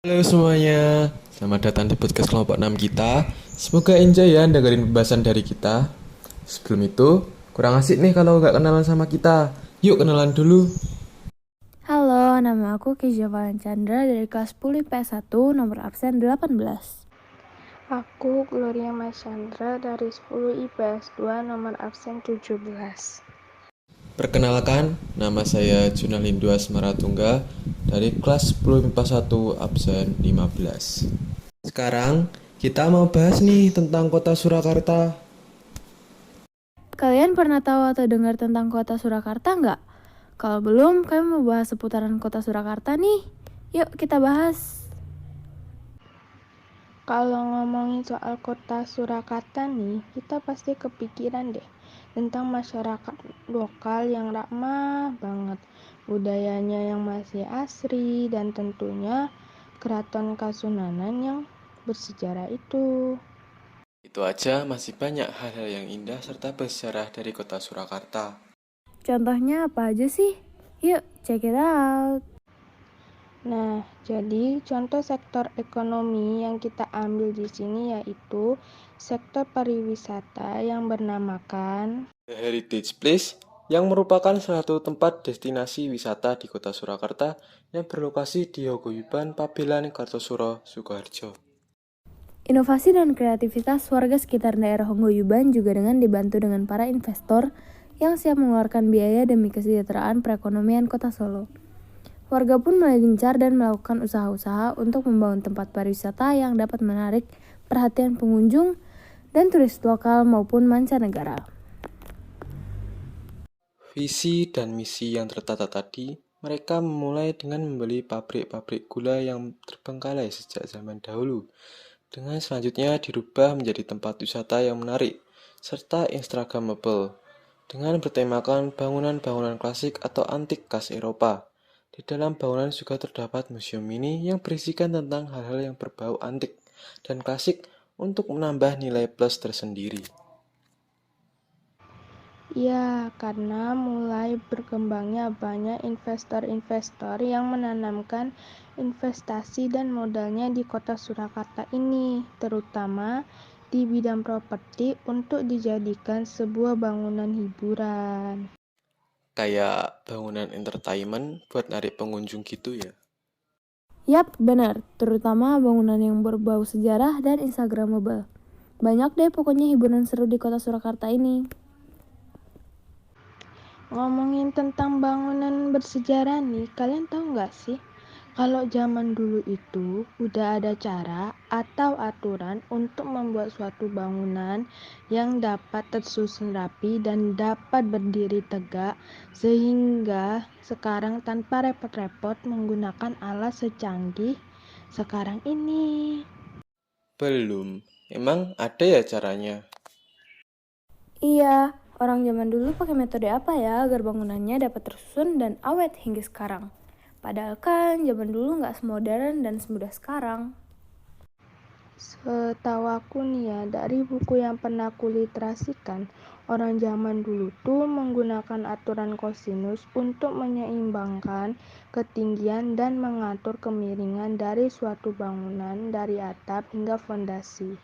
Halo semuanya, selamat datang di podcast kelompok 6 kita. Semoga enjoy ya dengerin pembahasan dari kita. Sebelum itu, kurang asik nih kalau nggak kenalan sama kita. Yuk kenalan dulu. Halo, nama aku Keja Chandra dari kelas 10 IPS 1, nomor absen 18. Aku Gloria Masyandra dari 10 IPS 2 nomor absen 17. Perkenalkan, nama saya Junalindua Semaratungga dari kelas 10 MIPA 1 absen 15. Sekarang kita mau bahas nih tentang kota Surakarta. Kalian pernah tahu atau dengar tentang kota Surakarta nggak? Kalau belum, kami mau bahas seputaran kota Surakarta nih. Yuk kita bahas. Kalau ngomongin soal kota Surakarta nih, kita pasti kepikiran deh tentang masyarakat lokal yang ramah banget, budayanya yang masih asri, dan tentunya Keraton Kasunanan yang bersejarah itu. Itu aja masih banyak hal-hal yang indah serta bersejarah dari kota Surakarta. Contohnya apa aja sih? Yuk, check it out. Nah, jadi contoh sektor ekonomi yang kita ambil di sini yaitu sektor pariwisata yang bernamakan The Heritage Place yang merupakan salah satu tempat destinasi wisata di kota Surakarta yang berlokasi di Yogyakarta, Pabelan, Kartosuro, Sukoharjo. Inovasi dan kreativitas warga sekitar daerah Hongguyuban juga dengan dibantu dengan para investor yang siap mengeluarkan biaya demi kesejahteraan perekonomian kota Solo. Warga pun mulai gencar dan melakukan usaha-usaha untuk membangun tempat pariwisata yang dapat menarik perhatian pengunjung dan turis lokal maupun mancanegara. Visi dan misi yang tertata tadi, mereka memulai dengan membeli pabrik-pabrik gula yang terbengkalai sejak zaman dahulu, dengan selanjutnya dirubah menjadi tempat wisata yang menarik, serta instagramable, dengan bertemakan bangunan-bangunan klasik atau antik khas Eropa. Di dalam bangunan juga terdapat museum mini yang berisikan tentang hal-hal yang berbau antik dan klasik untuk menambah nilai plus tersendiri. ya karena mulai berkembangnya banyak investor-investor yang menanamkan investasi dan modalnya di kota Surakarta ini, terutama di bidang properti untuk dijadikan sebuah bangunan hiburan. Kayak bangunan entertainment buat narik pengunjung gitu ya. Yap, benar, terutama bangunan yang berbau sejarah dan instagramable. Banyak deh pokoknya hiburan seru di kota Surakarta ini. Ngomongin tentang bangunan bersejarah nih, kalian tahu nggak sih? Kalau zaman dulu itu udah ada cara atau aturan untuk membuat suatu bangunan yang dapat tersusun rapi dan dapat berdiri tegak, sehingga sekarang tanpa repot-repot menggunakan alat secanggih sekarang ini. Belum. Emang ada ya caranya? Iya, orang zaman dulu pakai metode apa ya agar bangunannya dapat tersusun dan awet hingga sekarang? Padahal kan zaman dulu nggak semodern dan semudah sekarang. Setahu aku nih ya, dari buku yang pernah kuliterasikan, orang zaman dulu tuh menggunakan aturan kosinus untuk menyeimbangkan ketinggian dan mengatur kemiringan dari suatu bangunan dari atap hingga fondasi.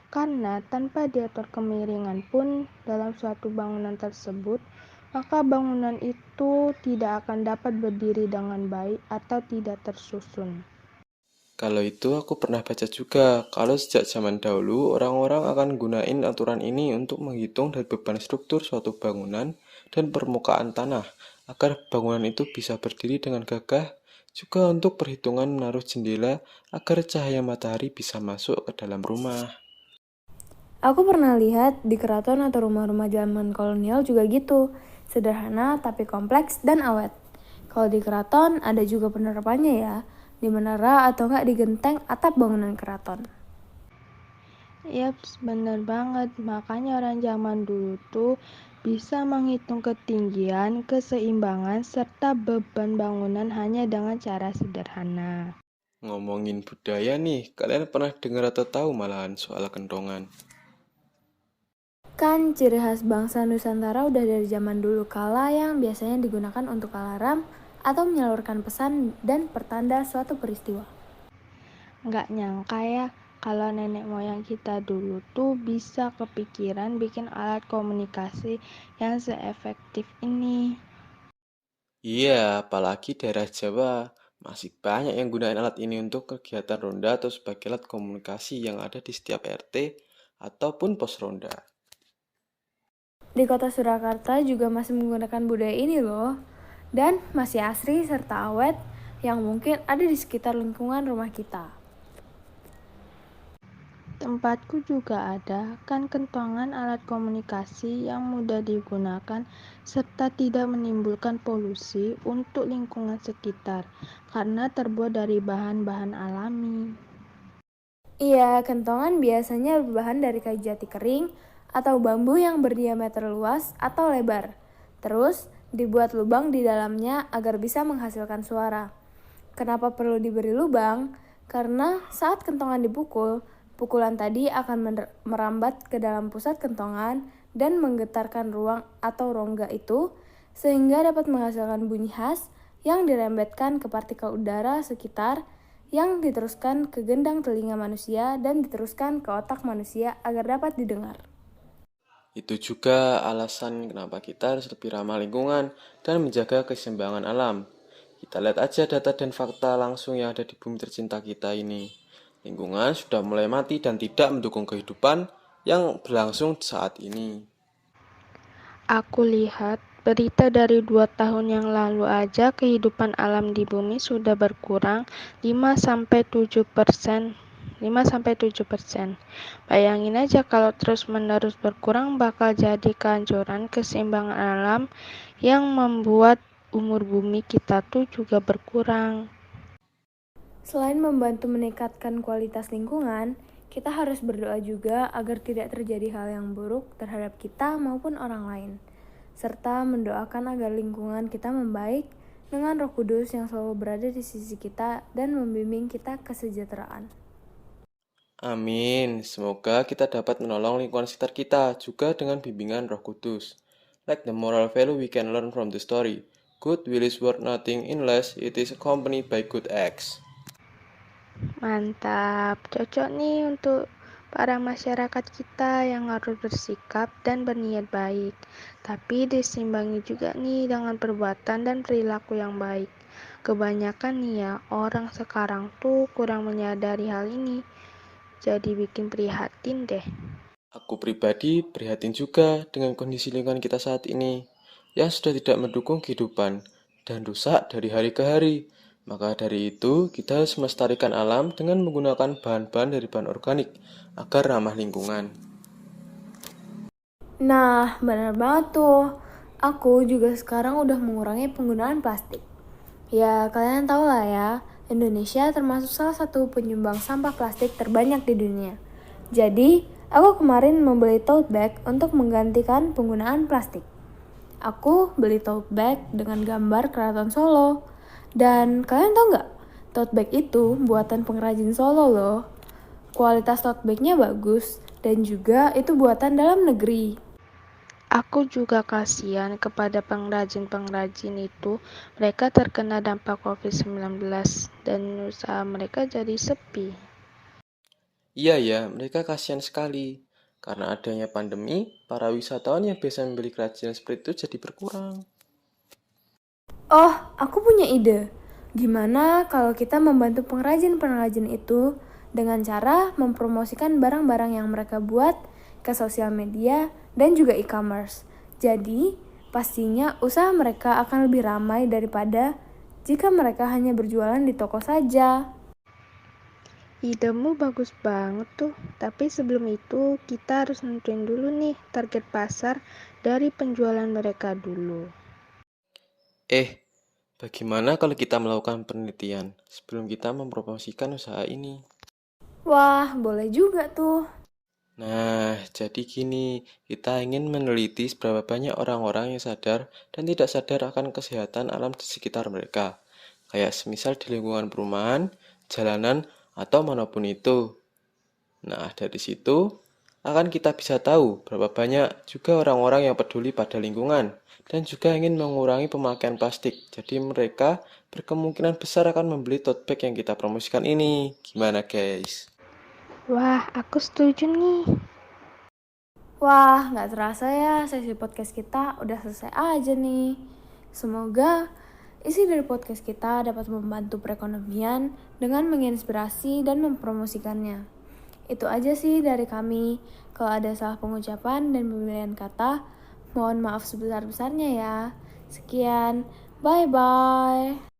Karena tanpa diatur kemiringan pun dalam suatu bangunan tersebut, maka bangunan itu tidak akan dapat berdiri dengan baik atau tidak tersusun. Kalau itu aku pernah baca juga, kalau sejak zaman dahulu orang-orang akan gunain aturan ini untuk menghitung dari beban struktur suatu bangunan dan permukaan tanah, agar bangunan itu bisa berdiri dengan gagah, juga untuk perhitungan menaruh jendela agar cahaya matahari bisa masuk ke dalam rumah. Aku pernah lihat di keraton atau rumah-rumah zaman kolonial juga gitu. Sederhana tapi kompleks dan awet. Kalau di keraton ada juga penerapannya ya, di menara atau nggak di genteng atap bangunan keraton. Yaps, bener banget. Makanya orang zaman dulu tuh bisa menghitung ketinggian, keseimbangan, serta beban bangunan hanya dengan cara sederhana. Ngomongin budaya nih, kalian pernah dengar atau tahu malahan soal kentongan? Kan ciri khas bangsa Nusantara udah dari zaman dulu kala yang biasanya digunakan untuk alarm atau menyalurkan pesan dan pertanda suatu peristiwa. Nggak nyangka ya, kalau nenek moyang kita dulu tuh bisa kepikiran bikin alat komunikasi yang seefektif ini. Iya, apalagi daerah Jawa masih banyak yang gunain alat ini untuk kegiatan ronda atau sebagai alat komunikasi yang ada di setiap RT ataupun pos ronda. Di kota Surakarta juga masih menggunakan budaya ini loh. Dan masih asri serta awet yang mungkin ada di sekitar lingkungan rumah kita. Tempatku juga ada kan kentongan alat komunikasi yang mudah digunakan serta tidak menimbulkan polusi untuk lingkungan sekitar karena terbuat dari bahan-bahan alami. Iya, kentongan biasanya berbahan dari kayu jati kering atau bambu yang berdiameter luas atau lebar. Terus, dibuat lubang di dalamnya agar bisa menghasilkan suara. Kenapa perlu diberi lubang? Karena saat kentongan dipukul, pukulan tadi akan merambat ke dalam pusat kentongan dan menggetarkan ruang atau rongga itu, sehingga dapat menghasilkan bunyi khas yang dirembetkan ke partikel udara sekitar yang diteruskan ke gendang telinga manusia dan diteruskan ke otak manusia agar dapat didengar. Itu juga alasan kenapa kita harus lebih ramah lingkungan dan menjaga keseimbangan alam. Kita lihat aja data dan fakta langsung yang ada di bumi tercinta kita ini. Lingkungan sudah mulai mati dan tidak mendukung kehidupan yang berlangsung saat ini. Aku lihat berita dari 2 tahun yang lalu aja kehidupan alam di bumi sudah berkurang 5-7%. 5-7%. Bayangin aja kalau terus-menerus berkurang bakal jadi kehancuran keseimbangan alam yang membuat umur bumi kita tuh juga berkurang. Selain membantu meningkatkan kualitas lingkungan, kita harus berdoa juga agar tidak terjadi hal yang buruk terhadap kita maupun orang lain, serta mendoakan agar lingkungan kita membaik dengan Roh Kudus yang selalu berada di sisi kita dan membimbing kita kesejahteraan. Amin. Semoga kita dapat menolong lingkungan sekitar kita juga dengan bimbingan Roh Kudus. Like the moral value we can learn from the story. Good will is worth nothing unless it is accompanied by good acts. Mantap, cocok nih untuk para masyarakat kita yang harus bersikap dan berniat baik, tapi disimbangi juga nih dengan perbuatan dan perilaku yang baik. Kebanyakan nih ya, orang sekarang tuh kurang menyadari hal ini, jadi bikin prihatin deh. Aku pribadi prihatin juga dengan kondisi lingkungan kita saat ini yang sudah tidak mendukung kehidupan dan rusak dari hari ke hari. Maka dari itu, kita harus melestarikan alam dengan menggunakan bahan-bahan dari bahan organik agar ramah lingkungan. Nah, benar banget tuh. Aku juga sekarang udah mengurangi penggunaan plastik. Ya, kalian tahu lah ya, Indonesia termasuk salah satu penyumbang sampah plastik terbanyak di dunia. Jadi, aku kemarin membeli tote bag untuk menggantikan penggunaan plastik. Aku beli tote bag dengan gambar Keraton Solo. Dan kalian tahu nggak? Tote bag itu buatan pengrajin Solo loh. Kualitas tote bagnya bagus dan juga itu buatan dalam negeri. Aku juga kasihan kepada pengrajin-pengrajin itu, mereka terkena dampak COVID-19 dan usaha mereka jadi sepi. Iya ya, mereka kasihan sekali. Karena adanya pandemi, para wisatawan yang biasa membeli kerajinan seperti itu jadi berkurang. Oh, aku punya ide. Gimana kalau kita membantu pengrajin-pengrajin itu dengan cara mempromosikan barang-barang yang mereka buat ke sosial media dan juga e-commerce. Jadi, pastinya usaha mereka akan lebih ramai daripada jika mereka hanya berjualan di toko saja. Idemu bagus banget tuh, tapi sebelum itu kita harus nentuin dulu nih target pasar dari penjualan mereka dulu. Bagaimana kalau kita melakukan penelitian sebelum kita mempromosikan usaha ini? Wah, boleh juga tuh. Nah, jadi gini, kita ingin meneliti seberapa banyak orang-orang yang sadar dan tidak sadar akan kesehatan alam di sekitar mereka. Kayak semisal di lingkungan perumahan, jalanan, atau manapun itu. Nah, dari situ akan kita bisa tahu berapa banyak juga orang-orang yang peduli pada lingkungan dan juga ingin mengurangi pemakaian plastik. Jadi mereka berkemungkinan besar akan membeli tote bag yang kita promosikan ini. Gimana guys? Wah, aku setuju nih. Wah, nggak terasa ya sesi podcast kita udah selesai aja nih. Semoga isi dari podcast kita dapat membantu perekonomian dengan menginspirasi dan mempromosikannya. Itu aja sih dari kami. Kalau ada salah pengucapan dan pemilihan kata, mohon maaf sebesar-besarnya ya. Sekian, bye-bye.